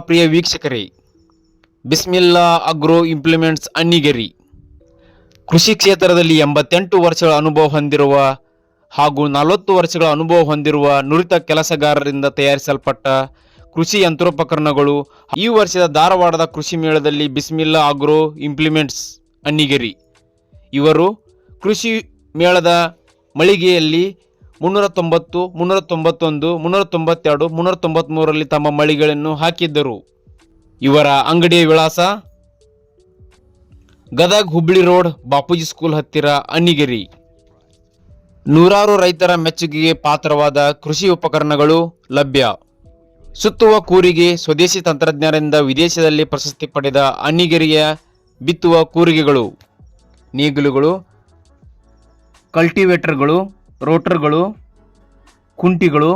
ಪ್ರಿಯ ವೀಕ್ಷಕರೇ, Bismillah agro implements Annigeri ಕೃಷಿ ಕ್ಷೇತ್ರದಲ್ಲಿ 88 ವರ್ಷಗಳ ಅನುಭವ ಹೊಂದಿರುವ ಹಾಗೂ 40 ವರ್ಷಗಳ ಅನುಭವ ಹೊಂದಿರುವ ನುರಿತ ಕೆಲಸಗಾರರಿಂದ ತಯಾರಿಸಲ್ಪಟ್ಟ ಕೃಷಿ ಯಂತ್ರೋಪಕರಣಗಳು ಈ ವರ್ಷದ ಧಾರವಾಡದ ಕೃಷಿ ಮೇಳದಲ್ಲಿ ಬಿಸ್ಮಿಲ್ಲಾ ಅಗ್ರೋ ಇಂಪ್ಲಿಮೆಂಟ್ಸ್ ಅಣ್ಣಿಗೇರಿ ಇವರು ಕೃಷಿ ಮೇಳದ ಮಳಿಗೆಯಲ್ಲಿ 390, 391, 392, 393ರಲ್ಲಿ ತಮ್ಮ ಮಳಿಗೆಗಳನ್ನು ಹಾಕಿದ್ದರು. ಇವರ ಅಂಗಡಿಯ ವಿಳಾಸ ಗದಗ್ ಹುಬ್ಳಿ ರೋಡ್, ಬಾಪೂಜಿ ಸ್ಕೂಲ್ ಹತ್ತಿರ, ಅಣ್ಣಿಗೇರಿ. ನೂರಾರು ರೈತರ ಮೆಚ್ಚುಗೆಗೆ ಪಾತ್ರವಾದ ಕೃಷಿ ಉಪಕರಣಗಳು ಲಭ್ಯ. ಸುತ್ತುವ ಕೂರಿಗೆ ಸ್ವದೇಶಿ ತಂತ್ರಜ್ಞರಿಂದ ವಿದೇಶದಲ್ಲಿ ಪ್ರಶಸ್ತಿ ಪಡೆದ ಅಣ್ಣಿಗೇರಿಯ ಬಿತ್ತುವ ಕೂರಿಗೆಗಳು, ನೇಗಿಲುಗಳು, ಕಲ್ಟಿವೇಟರ್ಗಳು, ರೋಟರ್ಗಳು, ಕುಂಟಿಗಳು,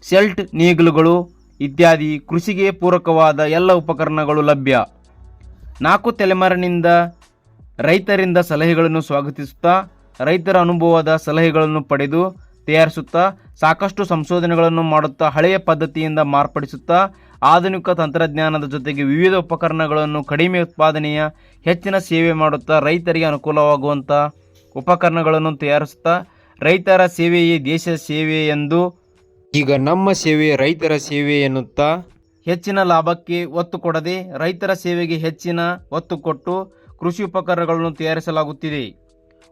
ಸೆಲ್ಟ್ ನೇಗಿಲುಗಳು ಇತ್ಯಾದಿ ಕೃಷಿಗೆ ಪೂರಕವಾದ ಎಲ್ಲ ಉಪಕರಣಗಳು ಲಭ್ಯ. 4 ತಲೆಮಾರಿನಿಂದ ರೈತರಿಂದ ಸಲಹೆಗಳನ್ನು ಸ್ವಾಗತಿಸುತ್ತಾ, ರೈತರ ಅನುಭವದ ಸಲಹೆಗಳನ್ನು ಪಡೆದು ತಯಾರಿಸುತ್ತಾ, ಸಾಕಷ್ಟು ಸಂಶೋಧನೆಗಳನ್ನು ಮಾಡುತ್ತಾ, ಹಳೆಯ ಪದ್ಧತಿಯಿಂದ ಮಾರ್ಪಡಿಸುತ್ತಾ, ಆಧುನಿಕ ತಂತ್ರಜ್ಞಾನದ ಜೊತೆಗೆ ವಿವಿಧ ಉಪಕರಣಗಳನ್ನು ಕಡಿಮೆ ಉತ್ಪಾದನೆಯ ಹೆಚ್ಚಿನ ಸೇವೆ ಮಾಡುತ್ತಾ, ರೈತರಿಗೆ ಅನುಕೂಲವಾಗುವಂಥ ಉಪಕರಣಗಳನ್ನು ತಯಾರಿಸುತ್ತಾ, ರೈತರ ಸೇವೆಯೇ ದೇಶ ಸೇವೆ ಎಂದು ಈಗ ನಮ್ಮ ಸೇವೆ ರೈತರ ಸೇವೆ ಎನ್ನುತ್ತಾ ಹೆಚ್ಚಿನ ಲಾಭಕ್ಕೆ ಒತ್ತು ಕೊಡದೆ ರೈತರ ಸೇವೆಗೆ ಹೆಚ್ಚಿನ ಒತ್ತು ಕೊಟ್ಟು ಕೃಷಿ ಉಪಕರಣಗಳನ್ನು ತಯಾರಿಸಲಾಗುತ್ತಿದೆ.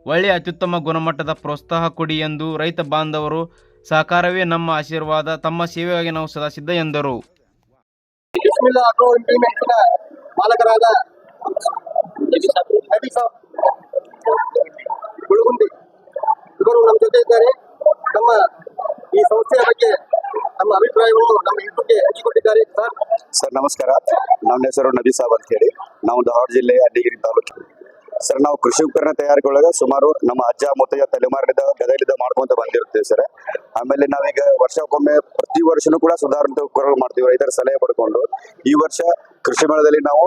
ಒಳ್ಳೆಯ ಅತ್ಯುತ್ತಮ ಗುಣಮಟ್ಟದ ಪ್ರೋತ್ಸಾಹ ಕೊಡಿ ಎಂದು ರೈತ ಬಾಂಧವರು ಸಹಕಾರವೇ ನಮ್ಮ ಆಶೀರ್ವಾದ. ತಮ್ಮ ಸೇವೆಗಾಗಿ ನಾವು ಸದಾ ಸಿದ್ಧ ಎಂದರು. ಬಿಸ್ಮಿಲ್ಲಾ ಅಗ್ರೋ ಇಂಪ್ಲಿಮೆಂಟ್ಸ್ನ ಮಾಲಕರಾದ ಗುಳುಗುಂದಿ ಇವರು ನಮ್ಮ ಜೊತೆ ಇದ್ದಾರೆ. ನಮ್ಮ ಈ ಸಂಸ್ಥೆಯ ಬಗ್ಗೆ ನಮ್ಮ ಅಭಿಪ್ರಾಯವನ್ನು ನಮ್ಮ ಇಬ್ಬರಿಗೆ ಹಂಚಿಕೊಂಡಿದ್ದಾರೆ. ಸರ್ ನಮಸ್ಕಾರ. ನನ್ನ ಹೆಸರು ನಬಿ ಸಾಬ್ ಅಂತ ಹೇಳಿ. ನಾವು ಧಾರವಾಡ ಜಿಲ್ಲೆಯ ಅಣ್ಣಿಗೇರಿ ತಾಲೂಕು. ಸರ್ ನಾವು ಕೃಷಿ ಉಪಕರಣ ತಯಾರಿಕೆಯೊಳಗೆ ಸುಮಾರು ನಮ್ಮ ಅಜ್ಜ ಮುತ್ತಯ್ಯ ತಲೆಮಾರಿನಿಂದ ಗದಗಲಿಂದ ಮಾಡ್ಕೊಂತ ಬಂದಿರ್ತೇವೆ ಸರ್. ಆಮೇಲೆ ನಾವೀಗ ವರ್ಷಕ್ಕೊಮ್ಮೆ ಪ್ರತಿ ವರ್ಷನೂ ಕೂಡ ಸುಧಾರಿತ ಉಪಕರಣಗಳು ಮಾಡ್ತೀವಿ ರೈತರ ಸಲಹೆ ಪಡ್ಕೊಂಡು. ಈ ವರ್ಷ ಕೃಷಿ ಮೇಳದಲ್ಲಿ ನಾವು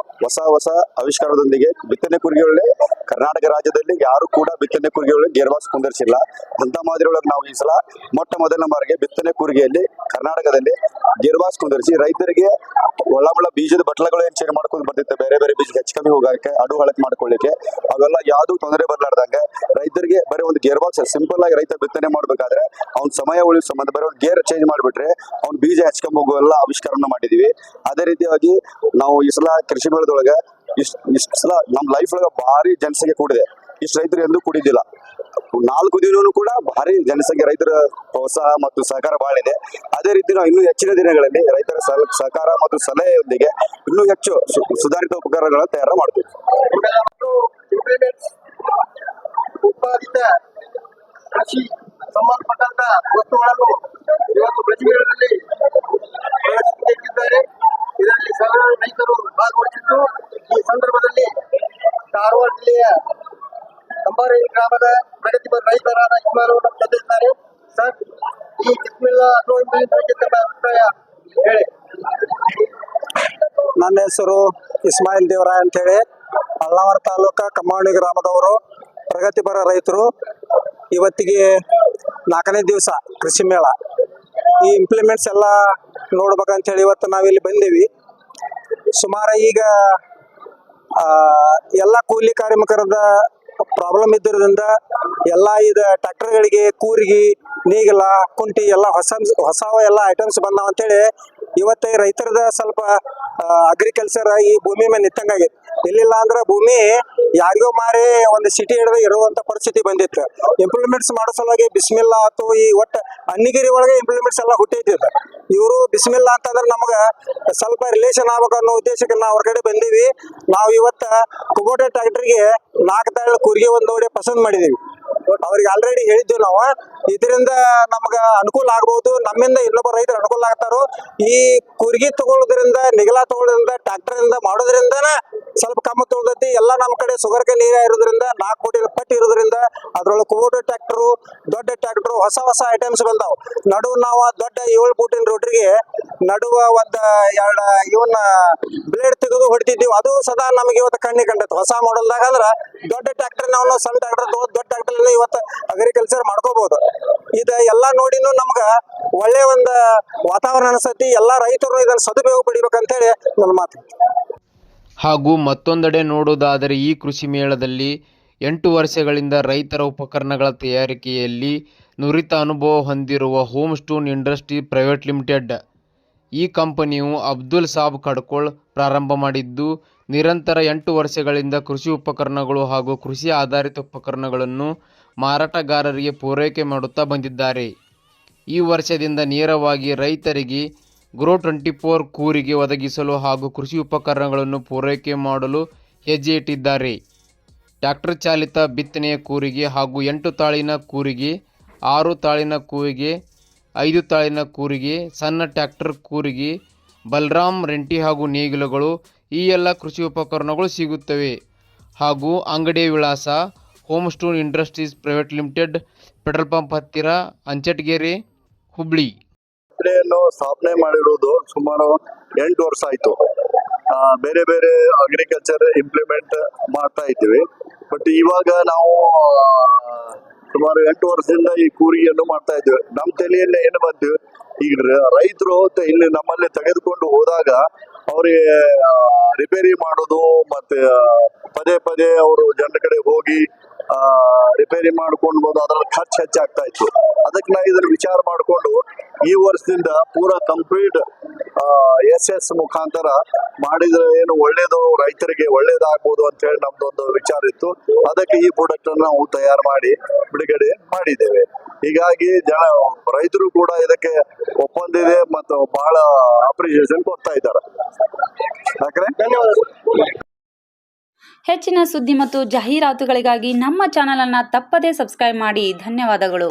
ಹೊಸ ಆವಿಷ್ಕಾರದೊಂದಿಗೆ ಬಿತ್ತನೆ ಕೂರಿಗೆಗಳಲ್ಲಿ ಕರ್ನಾಟಕ ರಾಜ್ಯದಲ್ಲಿ ಯಾರು ಕೂಡ ಬಿತ್ತನೆ ಕೂರಿಗೆಗಳಲ್ಲಿ ಗೇರ್ ಬಾಕ್ಸ್ ಕುಂದರ್ಸಿಲ್ಲ ಅಂತ ಮಾದರಿಯೊಳಗೆ ನಾವು ಈ ಸಲ ಮೊಟ್ಟ ಮೊದಲ ಬಾರಿಗೆ ಬಿತ್ತನೆ ಕೂರಿಗೆಯಲ್ಲಿ ಕರ್ನಾಟಕದಲ್ಲಿ ಗೇರ್ ಬಾಕ್ಸ್ ಕುಂದರ್ಸಿ ರೈತರಿಗೆ ಒಳ್ಳ ಬೀಜದ ಬಟ್ಲಗಳು ಏನ್ ಚೇಂಜ್ ಮಾಡ್ಕೊಂಡು ಬರ್ತಿತ್ತು, ಬೇರೆ ಬೇರೆ ಬೀಜ ಹೆಚ್ಚು ಕಮ್ಮಿ ಹೋಗಕ್ಕೆ, ಅಡು ಹಳಕ್ ಮಾಡ್ಕೊಳ್ಳಿಕ್ಕೆ, ಅವೆಲ್ಲ ಯಾವ್ದು ತೊಂದರೆ ಬರ್ಲಾರ್ದಂಗೆ ರೈತರಿಗೆ ಬರೀ ಒಂದು ಗೇರ್ ಬಾಕ್ಸ್ ಸಿಂಪಲ್ ಆಗಿ ರೈತ ಬಿತ್ತನೆ ಮಾಡ್ಬೇಕಾದ್ರೆ ಅವ್ನ ಸಮಯ ಉಳಿಸೋ ಸಂಬಂಧ ಬರೀ ಒಂದು ಗೇರ್ ಚೇಂಜ್ ಮಾಡಿಬಿಟ್ರೆ ಅವ್ನ ಬೀಜ ಹೆಚ್ಚು ಹೋಗುವ ಎಲ್ಲ ಆವಿಷ್ಕಾರನ ಮಾಡಿದೀವಿ. ಅದೇ ರೀತಿಯಾಗಿ ನಾವು ಈ ಸಲ ಕೃಷಿ ಮೇಳದೊಳಗೆ ಇಷ್ಟು ಸಲ ನಮ್ಮ ಲೈಫ್ ಒಳಗೆ ಭಾರಿ ಜನಸಂಖ್ಯೆ ಕೂಡಿದೆ. ಇಷ್ಟು ರೈತರು ಎಂದೂ ಕೂಡಿದ್ದಿಲ್ಲ. 4 ದಿನವೂ ಕೂಡ ಭಾರಿ ಜನಸಂಖ್ಯೆ, ರೈತರ ಪ್ರೋತ್ಸಾಹ ಮತ್ತು ಸಹಕಾರ ಬಹಳ ಇದೆ. ಅದೇ ರೀತಿ ನಾವು ಇನ್ನೂ ಹೆಚ್ಚಿನ ದಿನಗಳಲ್ಲಿ ರೈತರ ಸಹಕಾರ ಮತ್ತು ಸಲಹೆಯೊಂದಿಗೆ ಇನ್ನೂ ಹೆಚ್ಚು ಸುಧಾರಿತ ಉಪಕರಣಗಳನ್ನು ತಯಾರು ಮಾಡ್ತೀವಿ. ಉತ್ಪಾದಿತ ಕೃಷಿ ಸಂಬಂಧಪಟ್ಟಂತ ವಸ್ತುಗಳನ್ನು ಇವತ್ತು ಕೃಷಿ ಮೇಳದಲ್ಲಿ ಪ್ರದರ್ಶಿಸುತ್ತಿದ್ದಾರೆ. ಇದರಲ್ಲಿ ಸಾವಿರಾರು ರೈತರು ಭಾಗವಹಿಸಿದ್ದು ಈ ಸಂದರ್ಭದಲ್ಲಿ ಧಾರವಾಡ ಜಿಲ್ಲೆಯ ಕಂಬಾರಿ ಗ್ರಾಮದ ಪ್ರಗತಿಪರ ರೈತರಾದ ಇಸ್ಮಾಯಿಲ್ ನಮ್ಮ ಜೊತೆ ಇದ್ದಾರೆ. ಸರ್, ಈ ಬಿಸ್ಮಿಲ್ಲಾ ಅಗ್ರೋ ಇಂಪ್ಲಿಮೆಂಟ್ಸ್ ಬಗ್ಗೆ ತಮ್ಮ ಅಭಿಪ್ರಾಯ ಹೇಳಿ. ನನ್ನ ಹೆಸರು ಇಸ್ಮಾಯಿಲ್ ದೇವರಾಯ ಅಂತ ಹೇಳಿ, ಅಳ್ನಾವರ ತಾಲೂಕ ಕಮ್ಮಾವಣಿ ಗ್ರಾಮದವರು, ಪ್ರಗತಿಪರ ರೈತರು. ಇವತ್ತಿಗೆ 4ನೇ ದಿವಸ ಕೃಷಿ ಮೇಳ. ಈ ಇಂಪ್ಲಿಮೆಂಟ್ಸ್ ಎಲ್ಲ ನೋಡ್ಬೇಕಂತ ಹೇಳಿ ಇವತ್ತು ನಾವಿಲ್ಲಿ ಬಂದೀವಿ. ಸುಮಾರು ಈಗ ಎಲ್ಲ ಕೂಲಿ ಕಾರ್ಮಿಕರದ ಪ್ರಾಬ್ಲಮ್ ಇದ್ದಿರೋದ್ರಿಂದ ಎಲ್ಲ ಇದು ಟ್ರ್ಯಾಕ್ಟರ್ಗಳಿಗೆ ಕೂರಿಗೆ, ನೇಗಿಲ, ಕುಂಟಿ ಎಲ್ಲ ಹೊಸ ಎಲ್ಲ ಐಟಮ್ಸ್ ಬಂದಾವ ಅಂತೇಳಿ ಇವತ್ತೇ ರೈತರದ ಸ್ವಲ್ಪ ಅಗ್ರಿಕಲ್ಚರ್ ಈ ಭೂಮಿ ಮೇಲೆ ನಿಂತಂಗಾಗಿತ್ತು. ಇಲ್ಲಿಲ್ಲ ಅಂದ್ರೆ ಭೂಮಿ ಯಾರಿಗೋ ಮಾರಿ ಒಂದು ಸಿಟಿ ಹಿಡಿದು ಇರುವಂತ ಪರಿಸ್ಥಿತಿ ಬಂದಿತ್ತು. ಇಂಪ್ಲಿಮೆಂಟ್ಸ್ ಮಾಡೋ ಸಲುವಾಗಿ ಬಿಸ್ಮಿಲ್ಲಾ ಆಯ್ತು, ಈ ಒಟ್ಟು ಅಣ್ಣಿಗೇರಿ ಒಳಗೆ ಇಂಪ್ಲಿಮೆಂಟ್ಸ್ ಎಲ್ಲ ಹುಟ್ಟಿದ್ದಿತ್ತು. ಇವರು ಬಿಸ್ಮಿಲ್ಲಾ ಅಂತಂದ್ರೆ ನಮ್ಗೆ ಸ್ವಲ್ಪ ರಿಲೇಷನ್ ಆಗ್ಬೇಕು ಅನ್ನೋ ಉದ್ದೇಶಕ್ಕೆ ನಾವು ಹೊರಗಡೆ ಬಂದೀವಿ. ನಾವು ಇವತ್ತು ಕುಬೋಟಾ ಟ್ರ್ಯಾಕ್ಟರ್ಗೆ 4 ತಾಳ ಕೂರಿಗೆ ಒಂದು ನೋಡಿ ಪಸಂದ್ ಮಾಡಿದೀವಿ. ಅವ್ರಿಗೆ ಆಲ್ರೆಡಿ ಹೇಳಿದ್ವಿ ನಾವು, ಇದರಿಂದ ನಮ್ಗ ಅನುಕೂಲ ಆಗ್ಬಹುದು, ನಮ್ಮಿಂದ ಇನ್ನೊಬ್ಬ ರೈತರು ಅನುಕೂಲ ಆಗ್ತಾರೋ. ಈ ಕೂರ್ಗಿ ತಗೊಳ್ಳೋದ್ರಿಂದ, ನಿಗಲ ತಗೊಳ್ಳೋದ್ರಿಂದ, ಟ್ರ್ಯಾಕ್ಟರ್ ಇಂದ ಮಾಡೋದ್ರಿಂದನ ಸ್ವಲ್ಪ ಕಮ್ಮಿ ತೊಳ್ದೈತಿ. ಎಲ್ಲ ನಮ್ಮ ಕಡೆ ಸುಗರ್ ಕೇನ್ ಏರಿಯಾ ಇರೋದ್ರಿಂದ 4 ಕೋಟಿ ಪಟ್ಟಿ ಇರೋದ್ರಿಂದ ಅದ್ರೊಳಗೆ ಕುಬೋಟಾ ಟ್ರ್ಯಾಕ್ಟರು, ದೊಡ್ಡ ಟ್ರ್ಯಾಕ್ಟರ್, ಹೊಸ ಐಟಮ್ಸ್ ಬಂದಾವ್. ನಡುವ ನಾವು ದೊಡ್ಡ 7 ಫೂಟಿನ ರೋಟ್ರಿಗೆ ನಡುವ ಒಂದು 2 ಇವನ್ನ ಬ್ಲೇಡ್ ತೆಗೆದು ಹೊಡಿತಿದ್ದೀವಿ. ಅದು ಸದಾ ನಮಗೆ ಇವತ್ತು ಕಣ್ಣಿ ಕಂಡೈತೆ ಹೊಸ ಮಾಡಲ್ದಾಗ. ಅಂದ್ರೆ ದೊಡ್ಡ ಟ್ರ್ಯಾಕ್ಟರ್ ನಾವು ಸಣ್ಣ ಟ್ರ್ಯಾಕ್ಟರ್ ದೊಡ್ಡ ಟ್ರ್ಯಾಕ್ಟರ್ ಇವತ್ತು ಅಗ್ರಿಕಲ್ಚರ್ ಮಾಡ್ಕೋಬಹುದು. ಇದು ಎಲ್ಲ ನೋಡಿನೂ ನಮ್ಗೆ ಒಳ್ಳೆ ಒಂದು ವಾತಾವರಣ ಅನಿಸತಿ. ಎಲ್ಲ ರೈತರು ಇದನ್ನು ಸದುಪಯೋಗ ಪಡಿಬೇಕಂತೇಳಿ ನನ್ನ ಮಾತು. ಹಾಗೂ ಮತ್ತೊಂದೆಡೆ ನೋಡುವುದಾದರೆ ಈ ಕೃಷಿ ಮೇಳದಲ್ಲಿ 8 ವರ್ಷಗಳಿಂದ ರೈತರ ಉಪಕರಣಗಳ ತಯಾರಿಕೆಯಲ್ಲಿ ನುರಿತ ಅನುಭವ ಹೊಂದಿರುವ home stone industry private limited ಈ ಕಂಪನಿಯು ಅಬ್ದುಲ್ ಸಾಬ್ ಕಡ್ಕೋಳ್ ಪ್ರಾರಂಭ ಮಾಡಿದ್ದು, ನಿರಂತರ 8 ವರ್ಷಗಳಿಂದ ಕೃಷಿ ಉಪಕರಣಗಳು ಹಾಗೂ ಕೃಷಿ ಆಧಾರಿತ ಉಪಕರಣಗಳನ್ನು ಮಾರಾಟಗಾರರಿಗೆ ಪೂರೈಕೆ ಮಾಡುತ್ತಾ ಬಂದಿದ್ದಾರೆ. ಈ ವರ್ಷದಿಂದ ನೇರವಾಗಿ ರೈತರಿಗೆ ಗ್ರೋ24 ಕೂರಿಗೆ ಒದಗಿಸಲು ಹಾಗೂ ಕೃಷಿ ಉಪಕರಣಗಳನ್ನು ಪೂರೈಕೆ ಮಾಡಲು ಹೆಜ್ಜೆ ಇಟ್ಟಿದ್ದಾರೆ. ಟ್ರ್ಯಾಕ್ಟರ್ ಚಾಲಿತ ಬಿತ್ತನೆಯ ಕೂರಿಗೆ ಹಾಗೂ 8 ತಾಳಿನ ಕೂರಿಗೆ, 6 ತಾಳಿನ ಕೂರಿಗೆ, 5 ತಾಳಿನ ಕೂರಿಗೆ, ಸಣ್ಣ ಟ್ರ್ಯಾಕ್ಟರ್ ಕೂರಿಗೆ, ಬಲರಾಮ್ ರೆಂಟಿ ಹಾಗೂ ನೇಗಿಲುಗಳು ಈ ಎಲ್ಲ ಕೃಷಿ ಉಪಕರಣಗಳು ಸಿಗುತ್ತವೆ. ಹಾಗೂ ಅಂಗಡಿಯ ವಿಳಾಸ home stone industries private limited, petrol pump ಹತ್ತಿರ, ಅಂಚಟಗೆರೆ, ಹುಬ್ಳಿ. ಕಂಪನಿಯನ್ನು ಸ್ಥಾಪನೆ ಮಾಡಿರುವುದು ಸುಮಾರು 8 ವರ್ಷ ಆಯಿತು. ಬೇರೆ ಬೇರೆ ಅಗ್ರಿಕಲ್ಚರ್ ಇಂಪ್ಲಿಮೆಂಟ್ ಮಾಡ್ತಾ ಇದ್ದೀವಿ. ಬಟ್ ಇವಾಗ ನಾವು ಸುಮಾರು 8 ವರ್ಷದಿಂದ ಈ ಕೂರಿಗೆಯನ್ನು ಮಾಡ್ತಾ ಇದ್ದೀವಿ. ನಮ್ಮ ತಲೆಯಲ್ಲಿ ಏನು ಬಂತು, ಈಗ ರೈತರು ಇಲ್ಲಿ ನಮ್ಮಲ್ಲಿ ತೆಗೆದುಕೊಂಡು ಹೋದಾಗ ಅವರಿಗೆ ರಿಪೇರಿ ಮಾಡೋದು ಮತ್ತೆ ಪದೇ ಪದೇ ಅವರು ಜನರ ಕಡೆ ಹೋಗಿ ರಿಪೇರಿ ಮಾಡ್ಕೊಂಡು ಬಂದು ಅದರ ಖರ್ಚು ಹೆಚ್ಚಾಗ್ತಾ ಇತ್ತು. ಅದಕ್ಕೆ ನಾವು ಇದನ್ನು ವಿಚಾರ ಮಾಡಿಕೊಂಡು ಈ ವರ್ಷದಿಂದ ಪೂರಾ ಕಂಪ್ಲೀಟ್ SS ಮುಖಾಂತರ ಮಾಡಿದ್ರೆ ಏನು ಒಳ್ಳೇದು, ರೈತರಿಗೆ ಒಳ್ಳೇದಾಗ್ಬೋದು ಅಂತ ಹೇಳಿ ನಮ್ದೊಂದು ವಿಚಾರ ಇತ್ತು. ಅದಕ್ಕೆ ಈ ಪ್ರಾಡಕ್ಟ್ ಅನ್ನು ನಾವು ತಯಾರು ಮಾಡಿ ಬಿಡುಗಡೆ ಮಾಡಿದ್ದೇವೆ. ಹೀಗಾಗಿ ರೈತರು ಕೂಡ ಇದಕ್ಕೆ ಒಪ್ಪಂದಿದೆ ಮತ್ತು ಬಹಳ ಅಪ್ರಿಸಿಯೇಷನ್ ಕೊಡ್ತಾ ಇದ್ದಾರೆ. ಹೆಚ್ಚಿನ ಸುದ್ದಿ ಮತ್ತು ಜಾಹೀರಾತುಗಳಿಗಾಗಿ ನಮ್ಮ ಚಾನಲ್ ಅನ್ನು ತಪ್ಪದೇ ಸಬ್ಸ್ಕ್ರೈಬ್ ಮಾಡಿ. ಧನ್ಯವಾದಗಳು.